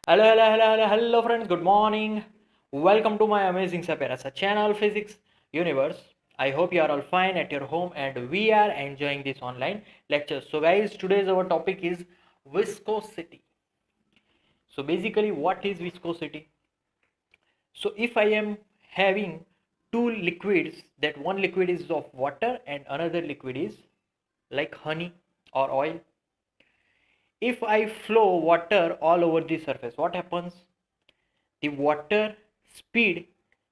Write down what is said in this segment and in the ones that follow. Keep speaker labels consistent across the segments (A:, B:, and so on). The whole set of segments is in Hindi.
A: Hello, friends. Good morning. Welcome to my amazing Saperasa channel, Physics Universe. I hope you are all fine at your home and we are enjoying this online lecture. So, guys, today's our topic is viscosity. So, basically, what is viscosity? So, if I am having two liquids, that one liquid is of water and another liquid is like honey or oil. If I flow water all over the surface, what happens? The water speed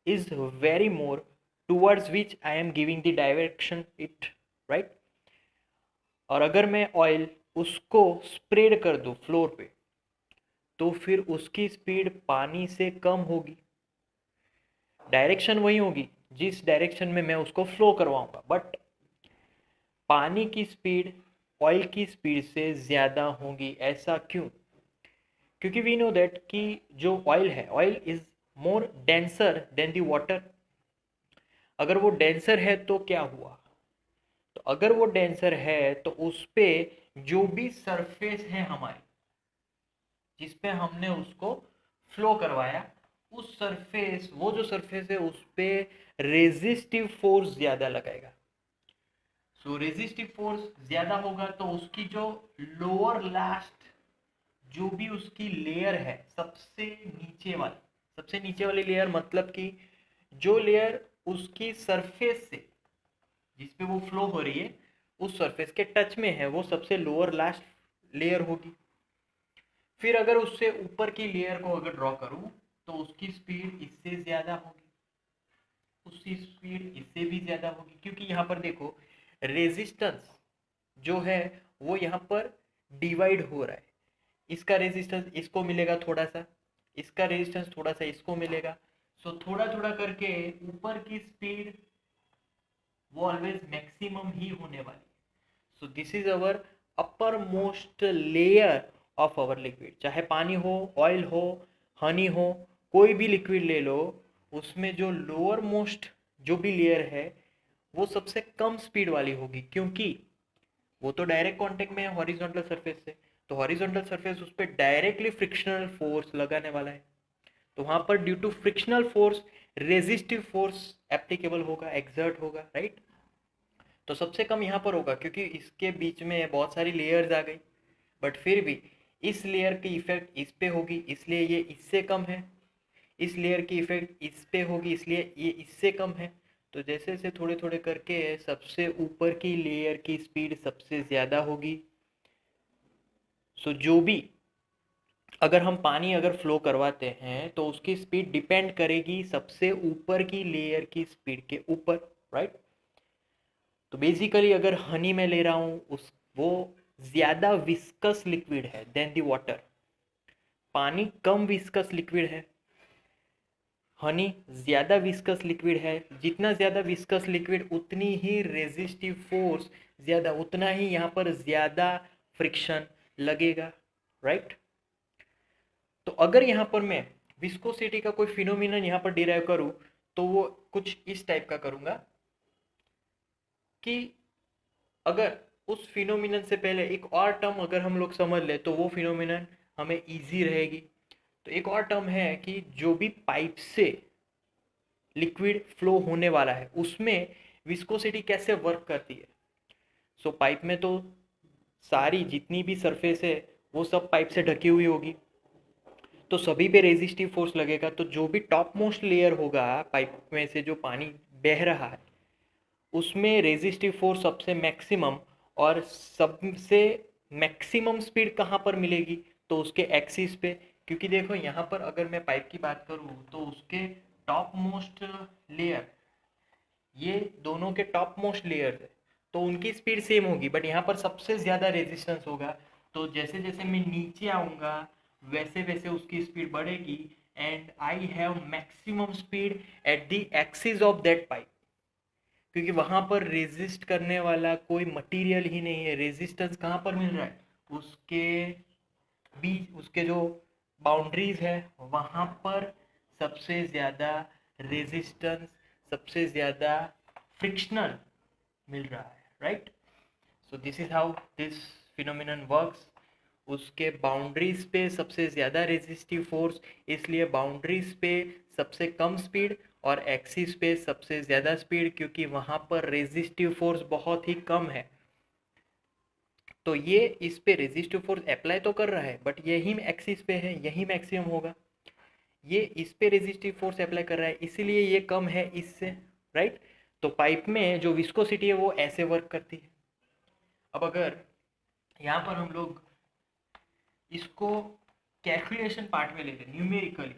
A: is very more towards which I am giving the direction it, right? और अगर मैं ऑयल उसको स्प्रेड कर दूं फ्लोर पे तो फिर उसकी स्पीड पानी से कम होगी, डायरेक्शन वही होगी जिस डायरेक्शन में मैं उसको फ्लो करवाऊंगा, बट पानी की स्पीड ऑयल की स्पीड से ज़्यादा होगी। ऐसा क्यों? क्योंकि वी नो दैट कि जो ऑयल है, oil is more denser then the water. अगर वो डेंसर है तो क्या हुआ? तो अगर वो डेंसर है तो उस पे जो भी सरफेस है हमारी, जिस पे हमने उसको फ्लो करवाया, उस सरफेस, वो जो सरफेस है उस पे रेजिस्टिव फोर्स ज्यादा लगाएगा। सो रेजिस्टिव फोर्स ज्यादा होगा तो उसकी जो लोअर लास्ट, जो भी उसकी लेयर है, सबसे नीचे वाली लेयर, मतलब कि जो लेयर उसकी सरफेस से, जिस पे वो फ्लो हो रही है, उस सरफेस के टच में है, वो सबसे लोअर लास्ट लेयर होगी। फिर अगर उससे ऊपर की लेयर को अगर ड्रॉ करूं तो उसकी स्पीड इससे ज़्यादा होगी, उसकी स्पीड इससे भी ज़्यादा होगी, क्योंकि यहाँ पर देखो रेजिस्टेंस जो है वो यहाँ पर डिवाइड हो रहा है। इसका रेजिस्टेंस इसको मिलेगा थोड़ा सा, इसका रेजिस्टेंस थोड़ा सा इसको मिलेगा। सो थोड़ा थोड़ा करके ऊपर की स्पीड वो ऑलवेज मैक्सिमम ही होने वाली है। So this is our upper most layer of our liquid. चाहे पानी हो, ऑयल हो, हनी हो, कोई भी लिक्विड ले लो, उसमें जो लोअर मोस्ट जो भी लेयर है वो सबसे कम स्पीड वाली होगी, क्योंकि वो तो डायरेक्ट कांटेक्ट में है हॉरिजॉन्टल सरफेस से। तो हॉरिजॉन्टल सरफेस उस पर डायरेक्टली फ्रिक्शनल फोर्स लगाने वाला है, तो वहां पर due to frictional force resistive force applicable होगा, एक्सर्ट होगा, राइट? तो सबसे कम यहाँ पर होगा क्योंकि इसके बीच में बहुत सारी लेयर्स आ गई, बट फिर भी इस लेयर की इफेक्ट इस पे होगी, इसलिए ये इससे कम है। इस लेयर की इफेक्ट इस पे होगी, इसलिए ये इससे कम है। तो जैसे जैसे थोड़े थोड़े करके सबसे ऊपर की लेयर की स्पीड सबसे ज़्यादा होगी। सो जो भी, अगर हम पानी अगर फ्लो करवाते हैं तो उसकी स्पीड डिपेंड करेगी सबसे ऊपर की लेयर की स्पीड के ऊपर, राइट? तो बेसिकली अगर हनी में ले रहा हूँ, उस वो ज़्यादा विस्कस लिक्विड है देन दी वाटर। पानी कम विस्कस लिक्विड है, हनी ज़्यादा विस्कस लिक्विड है। जितना ज़्यादा विस्कस लिक्विड उतनी ही रेजिस्टिव फोर्स ज़्यादा, उतना ही यहाँ पर ज़्यादा फ्रिक्शन लगेगा, राइट? तो अगर यहाँ पर मैं विस्कोसिटी का कोई फिनोमिनन यहाँ पर डिराइव करूँ तो वो कुछ इस टाइप का करूँगा कि अगर उस फिनोमिनन से पहले एक और टर्म अगर हम लोग समझ ले तो वो फिनोमिनन हमें इजी रहेगी। तो एक और टर्म है कि जो भी पाइप से लिक्विड फ्लो होने वाला है उसमें विस्कोसिटी कैसे वर्क करती है। सो पाइप में तो सारी जितनी भी सरफेस है वो सब पाइप से ढकी हुई होगी, तो सभी पे रेजिस्टिव फोर्स लगेगा। तो जो भी टॉप मोस्ट लेयर होगा पाइप में से जो पानी बह रहा है उसमें रेजिस्टिव फोर्स सबसे मैक्सिमम, और सबसे मैक्सिमम स्पीड कहाँ पर मिलेगी? तो उसके एक्सिस पे। क्योंकि देखो यहाँ पर अगर मैं पाइप की बात करूँ तो उसके टॉप मोस्ट लेयर, ये दोनों के टॉप मोस्ट लेयर है, तो उनकी स्पीड सेम होगी, बट यहाँ पर सबसे ज़्यादा रेजिस्टेंस होगा। तो जैसे जैसे मैं नीचे आऊँगा वैसे वैसे उसकी स्पीड बढ़ेगी, and I have maximum speed at the axis of that pipe, क्योंकि वहां पर रेजिस्ट करने वाला कोई मटेरियल ही नहीं है। रेजिस्टेंस कहाँ पर मिल रहा है? उसके बीच, उसके जो बाउंड्रीज है वहां पर सबसे ज़्यादा रेजिस्टेंस, सबसे ज़्यादा फ्रिक्शनल मिल रहा है, right? So this is how this phenomenon works. उसके बाउंड्रीज पे सबसे ज़्यादा रेजिस्टिव फोर्स, इसलिए बाउंड्रीज पे सबसे कम स्पीड और एक्सिस पे सबसे ज़्यादा स्पीड, क्योंकि वहाँ पर रेजिस्टिव फोर्स बहुत ही कम है। तो ये इस पे रेजिस्टिव फोर्स अप्लाई तो कर रहा है, बट यही एक्सिस पे है, यही मैक्सिमम होगा। ये इस पे रेजिस्टिव फोर्स अप्लाई कर रहा है, इसीलिए ये कम है इससे, राइट। तो पाइप में जो विस्कोसिटी है वो ऐसे वर्क करती है। अब अगर यहाँ पर हम लोग इसको कैलकुलेशन पार्ट में ले लें न्यूमेरिकली,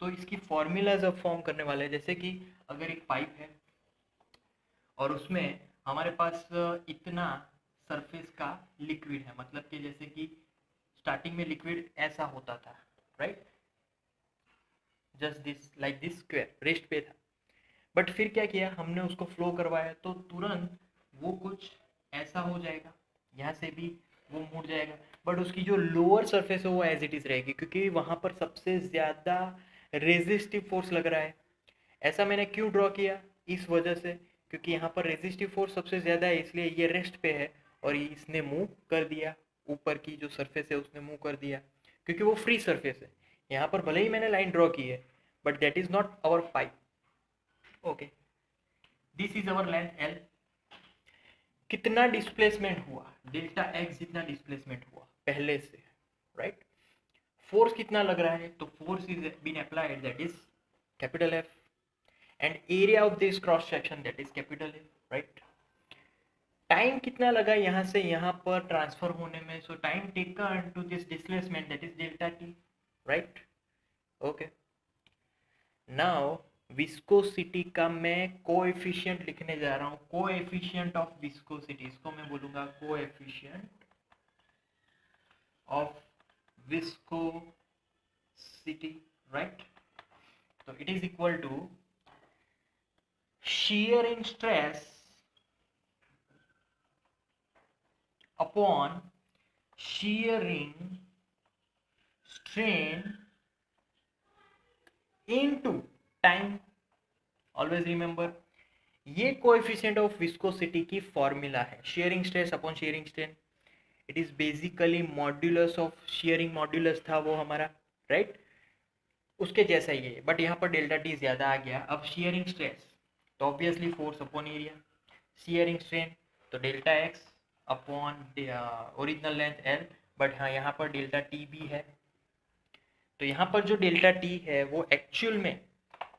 A: तो इसकी फॉर्मूलाज अब फॉर्म करने वाले हैं। जैसे कि अगर एक पाइप है और उसमें हमारे पास इतना सरफेस का लिक्विड है, मतलब कि जैसे कि स्टार्टिंग में लिक्विड ऐसा होता था, right, just this like this square rest पे था, बट फिर क्या किया हमने, उसको फ्लो करवाया तो तुरंत वो कुछ ऐसा हो जाएगा, यहाँ से भी वो मुड़ जाएगा, बट उसकी जो लोअर सरफेस है वो एज इट इज रहेगी, क्योंकि वहाँ पर सबसे ज़्यादा रेजिस्टिव फोर्स लग रहा है। ऐसा मैंने क्यों ड्रॉ किया, इस वजह से, क्योंकि यहाँ पर रेजिस्टिव फोर्स सबसे ज़्यादा है, इसलिए ये रेस्ट पे है और इसने मूव कर दिया, ऊपर की जो सरफेस है उसने मूव कर दिया, क्योंकि वो फ्री सरफेस है। यहाँ पर भले ही मैंने लाइन ड्रॉ की है, but that is not our pipe. Okay, this is our length L. कितना डिस्प्लेसमेंट हुआ, डेल्टा एक्स जितना डिस्प्लेसमेंट हुआ पहले से, राइट। फोर्स कितना लग रहा है, तो force is been applied, that is capital F, and area of this cross section that is capital A, right. Time कितना लगा यहाँ से यहाँ पर ट्रांसफर होने में, so time taken to this displacement that is delta T, right. Okay, now viscosity का मैं कोएफिशिएंट लिखने जा रहा हूँ, कोएफिशिएंट ऑफ विस्कोसिटी, इसको मैं बोलूंगा कोएफिशिएंट ऑफ विस्कोसिटी, राइट। तो it is equal to shearing stress upon shearing strain into time। Always remember, ये कोएफिशिएंट ऑफ विस्कोसिटी की फॉर्मूला है, shearing stress upon shearing strain. It is basically modulus of shearing, modulus था वो हमारा, राइट, उसके जैसा ही है, बट यहाँ पर डेल्टा टी ज्यादा आ गया। अब शेयरिंग स्ट्रेस तो obviously force upon area, sharing strain तो delta X upon original length L, but हाँ यहाँ पर डेल्टा टी भी है। तो यहाँ पर जो डेल्टा टी है वो एक्चुअल में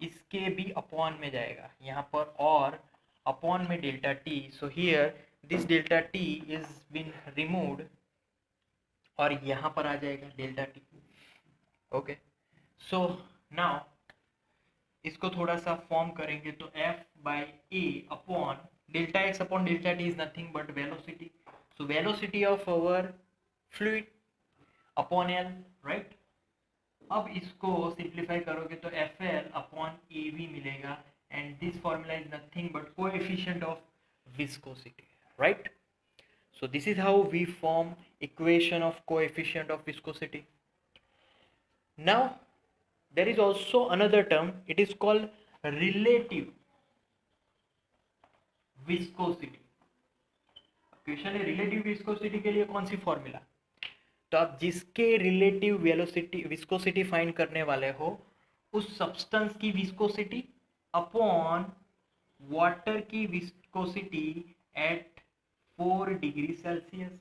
A: इसके भी अपॉन में जाएगा यहाँ पर, और अपॉन में delta T, so here this delta T is been removed और यहाँ पर आ जाएगा delta T. Okay, so now इसको थोड़ा सा फॉर्म करेंगे तो F by A upon delta X upon delta T is nothing but velocity, so velocity of our fluid upon L, right. अब इसको सिंप्लीफाई करोगे तो F L upon A V मिलेगा, and this formula is nothing but coefficient of viscosity, right. So this is how we form equation of coefficient of viscosity. Now there is also another term, it is called relative viscosity. Question है रिलेटिव विस्कोसिटी के लिए कौन सी फॉर्मूला, तो आप जिसके रिलेटिव वेलोसिटी विस्कोसिटी फाइंड करने वाले हो उस सब्सटेंस की विस्कोसिटी अपॉन वाटर की विस्कोसिटी एट 4 डिग्री सेल्सियस।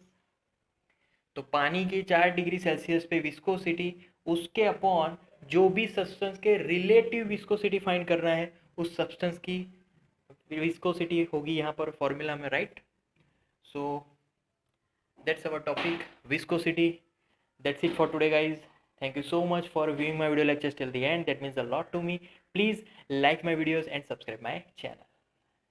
A: तो पानी की 4 डिग्री सेल्सियस पे विस्कोसिटी, उसके अपॉन जो भी सब्सटेंस के रिलेटिव विस्कोसिटी फाइंड करना है उस सब्सटेंस की विस्कोसिटी होगी यहाँ पर फॉर्मूला में, right. So that's our topic viscosity. That's it for today, guys. Thank you so much for viewing my video lectures till the end. That means a lot to me. Please like my videos and subscribe my channel.